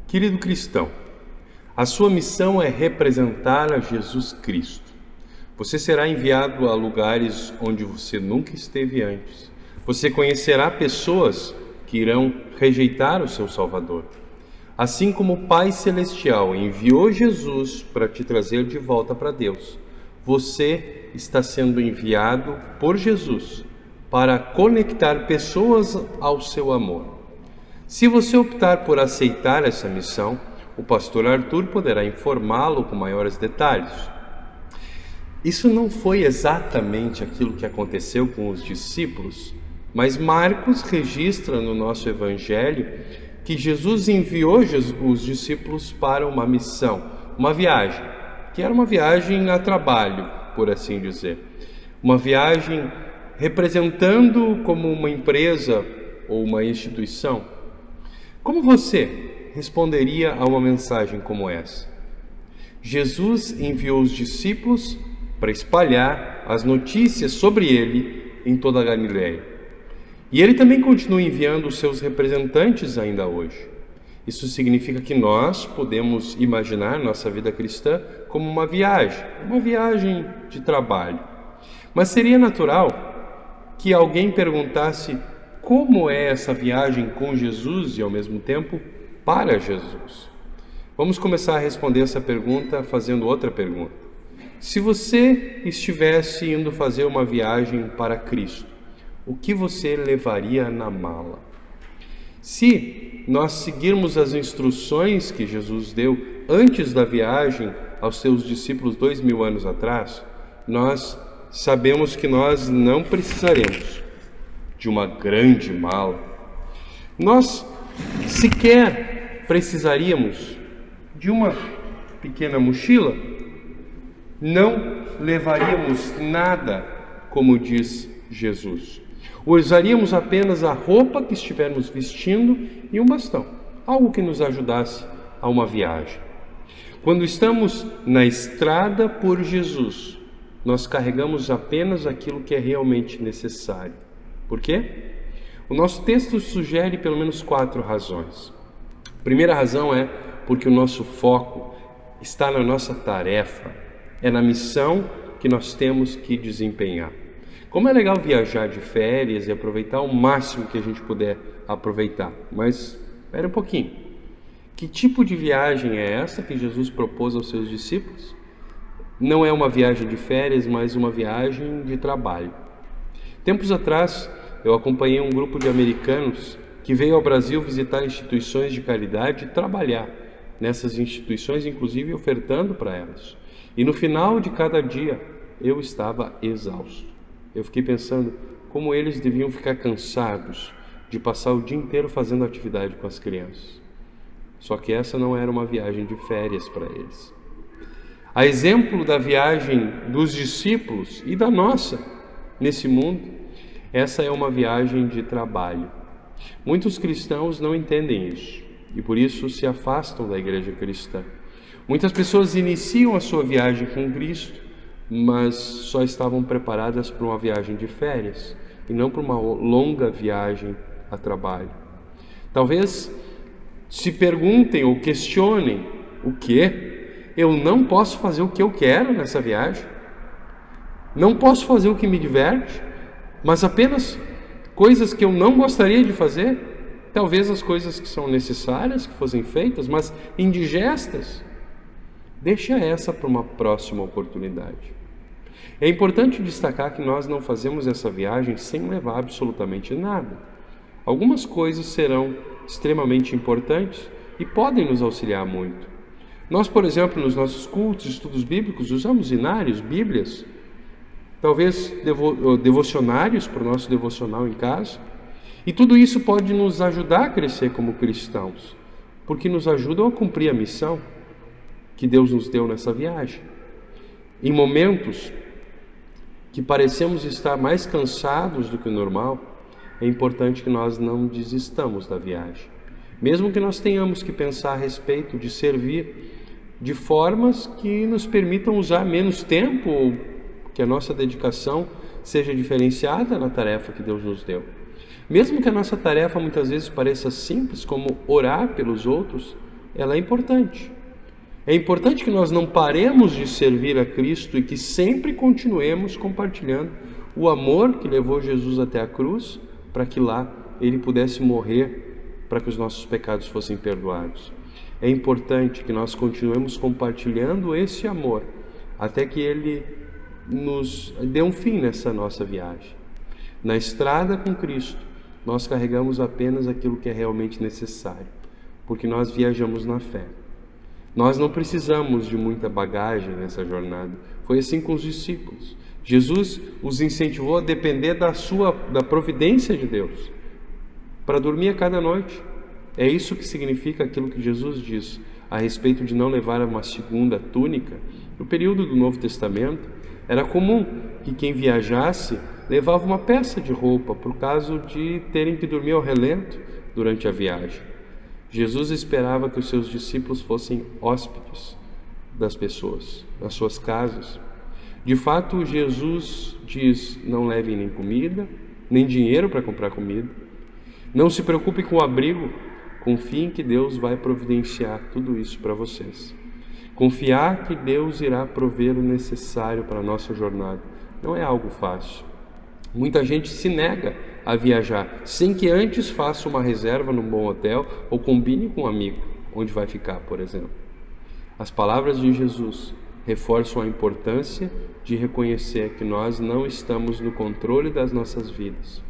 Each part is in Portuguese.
Querido cristão, a sua missão é representar a Jesus Cristo. Você será enviado a lugares onde você nunca esteve antes. Você conhecerá pessoas que irão rejeitar o seu Salvador. Assim como o Pai Celestial enviou Jesus para te trazer de volta para Deus, você está sendo enviado por Jesus para conectar pessoas ao seu amor. Se você optar por aceitar essa missão, o pastor Arthur poderá informá-lo com maiores detalhes. Isso não foi exatamente aquilo que aconteceu com os discípulos, mas Marcos registra no nosso evangelho que Jesus enviou os discípulos para uma missão, uma viagem, que era uma viagem a trabalho, por assim dizer. Uma viagem representando como uma empresa ou uma instituição. Como você responderia a uma mensagem como essa? Jesus enviou os discípulos para espalhar as notícias sobre ele em toda a Galileia. E ele também continua enviando os seus representantes ainda hoje. Isso significa que nós podemos imaginar nossa vida cristã como uma viagem de trabalho. Mas seria natural que alguém perguntasse como é essa viagem com Jesus e ao mesmo tempo para Jesus. Vamos começar a responder essa pergunta fazendo outra pergunta. Se você estivesse indo fazer uma viagem para Cristo, o que você levaria na mala? Se nós seguirmos as instruções que Jesus deu antes da viagem aos seus discípulos 2000 anos atrás, nós sabemos que nós não precisaremos de uma grande mala. Nós sequer precisaríamos de uma pequena mochila. Não levaríamos nada, como diz Jesus. Usaríamos apenas a roupa que estivermos vestindo e um bastão, algo que nos ajudasse a uma viagem. Quando estamos na estrada por Jesus, nós carregamos apenas aquilo que é realmente necessário. Por quê? O nosso texto sugere pelo menos 4 razões. A primeira razão é porque o nosso foco está na nossa tarefa, é na missão que nós temos que desempenhar. Como é legal viajar de férias e aproveitar o máximo que a gente puder aproveitar, mas espera um pouquinho. Que tipo de viagem é essa que Jesus propôs aos seus discípulos? Não é uma viagem de férias, mas uma viagem de trabalho. Tempos atrás, eu acompanhei um grupo de americanos que veio ao Brasil visitar instituições de caridade e trabalhar nessas instituições, inclusive ofertando para elas. E no final de cada dia, eu estava exausto. Eu fiquei pensando como eles deviam ficar cansados de passar o dia inteiro fazendo atividade com as crianças. Só que essa não era uma viagem de férias para eles. A exemplo da viagem dos discípulos e da nossa nesse mundo, essa é uma viagem de trabalho. Muitos cristãos não entendem isso e por isso se afastam da igreja cristã. Muitas pessoas iniciam a sua viagem com Cristo, mas só estavam preparadas para uma viagem de férias e não para uma longa viagem a trabalho. Talvez se perguntem ou questionem: o quê? Eu não posso fazer o que eu quero nessa viagem? Não posso fazer o que me diverte? Mas apenas coisas que eu não gostaria de fazer? Talvez as coisas que são necessárias que fossem feitas, mas indigestas? Deixa essa para uma próxima oportunidade. É importante destacar que nós não fazemos essa viagem sem levar absolutamente nada. Algumas coisas serão extremamente importantes e podem nos auxiliar muito. Nós, por exemplo, nos nossos cultos, estudos bíblicos, usamos inários, bíblias, talvez devocionários para o nosso devocional em casa. E tudo isso pode nos ajudar a crescer como cristãos, porque nos ajudam a cumprir a missão que Deus nos deu nessa viagem. Em momentos que parecemos estar mais cansados do que o normal, é importante que nós não desistamos da viagem. Mesmo que nós tenhamos que pensar a respeito de servir de formas que nos permitam usar menos tempo ou que a nossa dedicação seja diferenciada na tarefa que Deus nos deu. Mesmo que a nossa tarefa muitas vezes pareça simples, como orar pelos outros, ela é importante. É importante que nós não paremos de servir a Cristo e que sempre continuemos compartilhando o amor que levou Jesus até a cruz, para que lá Ele pudesse morrer, para que os nossos pecados fossem perdoados. É importante que nós continuemos compartilhando esse amor, até que Ele nos dê um fim nessa nossa viagem. Na estrada com Cristo, nós carregamos apenas aquilo que é realmente necessário, porque nós viajamos na fé. Nós não precisamos de muita bagagem nessa jornada. Foi assim com os discípulos. Jesus os incentivou a depender da providência de Deus, para dormir a cada noite. É isso que significa aquilo que Jesus diz a respeito de não levar uma segunda túnica. No período do Novo Testamento, era comum que quem viajasse levava uma peça de roupa, por caso de terem que dormir ao relento durante a viagem. Jesus esperava que os seus discípulos fossem hóspedes das pessoas, nas suas casas. De fato, Jesus diz: não levem nem comida, nem dinheiro para comprar comida. Não se preocupe com o abrigo, confiem que Deus vai providenciar tudo isso para vocês. Confiar que Deus irá prover o necessário para a nossa jornada não é algo fácil. Muita gente se nega a viajar sem que antes faça uma reserva num bom hotel ou combine com um amigo onde vai ficar, por exemplo. As palavras de Jesus reforçam a importância de reconhecer que nós não estamos no controle das nossas vidas.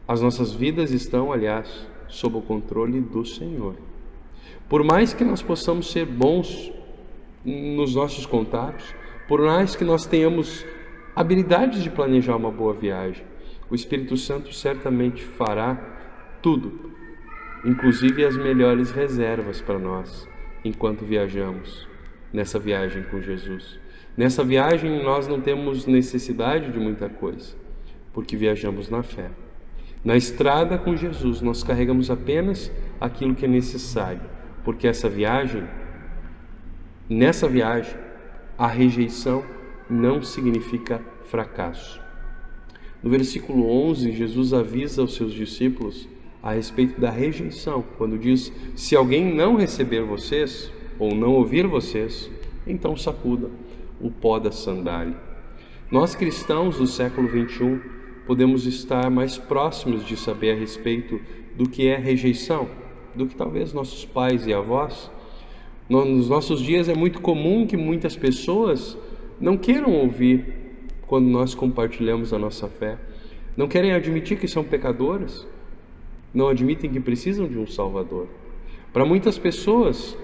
As nossas vidas estão, aliás, sob o controle do Senhor. Por mais que nós possamos ser bons nos nossos contatos, por mais que nós tenhamos habilidades de planejar uma boa viagem, o Espírito Santo certamente fará tudo, inclusive as melhores reservas para nós, enquanto viajamos nessa viagem com Jesus. Nessa viagem nós não temos necessidade de muita coisa, porque viajamos na fé. Na estrada com Jesus nós carregamos apenas aquilo que é necessário, porque nessa viagem, a rejeição não significa fracasso. No versículo 11, Jesus avisa aos seus discípulos a respeito da rejeição, quando diz: se alguém não receber vocês, ou não ouvir vocês, então sacuda o pó da sandália. Nós cristãos do século 21 podemos estar mais próximos de saber a respeito do que é rejeição, do que talvez nossos pais e avós. Nos nossos dias é muito comum que muitas pessoas não queiram ouvir quando nós compartilhamos a nossa fé, não querem admitir que são pecadoras, não admitem que precisam de um Salvador. Para muitas pessoas,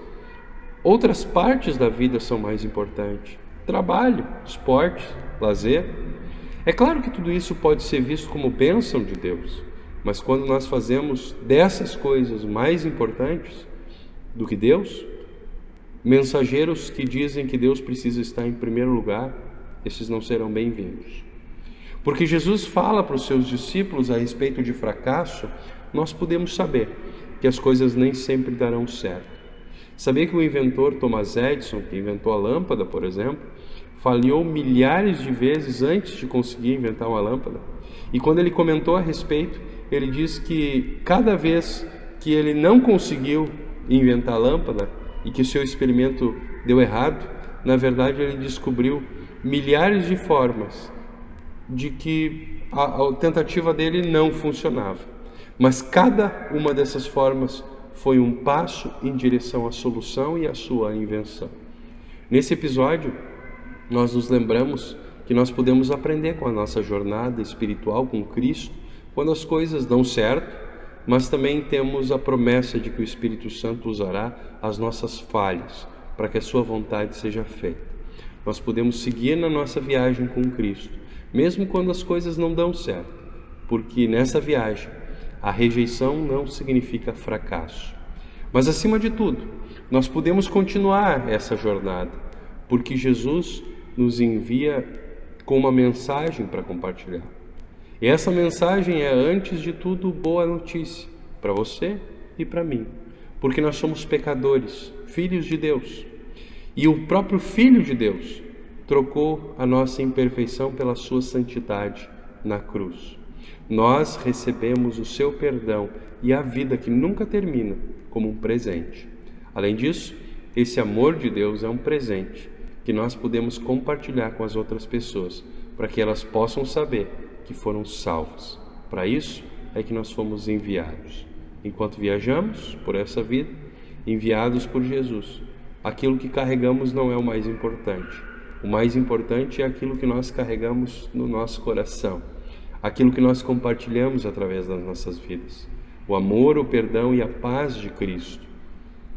outras partes da vida são mais importantes: trabalho, esporte, lazer. É claro que tudo isso pode ser visto como bênção de Deus, mas quando nós fazemos dessas coisas mais importantes do que Deus, mensageiros que dizem que Deus precisa estar em primeiro lugar, esses não serão bem-vindos. Porque Jesus fala para os seus discípulos a respeito de fracasso, nós podemos saber que as coisas nem sempre darão certo. Sabia que o inventor Thomas Edison, que inventou a lâmpada, por exemplo, falhou milhares de vezes antes de conseguir inventar uma lâmpada? E quando ele comentou a respeito, ele diz que cada vez que ele não conseguiu inventar a lâmpada e que o seu experimento deu errado, na verdade ele descobriu milhares de formas de que a tentativa dele não funcionava. Mas cada uma dessas formas foi um passo em direção à solução e à sua invenção. Nesse episódio, nós nos lembramos que nós podemos aprender com a nossa jornada espiritual com Cristo quando as coisas dão certo, mas também temos a promessa de que o Espírito Santo usará as nossas falhas para que a sua vontade seja feita. Nós podemos seguir na nossa viagem com Cristo, mesmo quando as coisas não dão certo, porque nessa viagem a rejeição não significa fracasso. Mas acima de tudo, nós podemos continuar essa jornada, porque Jesus nos envia com uma mensagem para compartilhar. E essa mensagem é, antes de tudo, boa notícia para você e para mim, porque nós somos pecadores, filhos de Deus. E o próprio Filho de Deus trocou a nossa imperfeição pela sua santidade na cruz. Nós recebemos o seu perdão e a vida que nunca termina como um presente. Além disso, esse amor de Deus é um presente que nós podemos compartilhar com as outras pessoas, para que elas possam saber que foram salvas. Para isso é que nós fomos enviados. Enquanto viajamos por essa vida, enviados por Jesus, aquilo que carregamos não é o mais importante. O mais importante é aquilo que nós carregamos no nosso coração, aquilo que nós compartilhamos através das nossas vidas. O amor, o perdão e a paz de Cristo.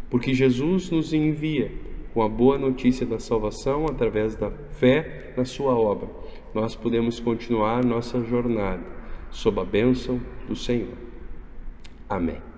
Porque Jesus nos envia com a boa notícia da salvação através da fé na sua obra. Nós podemos continuar nossa jornada sob a bênção do Senhor. Amém.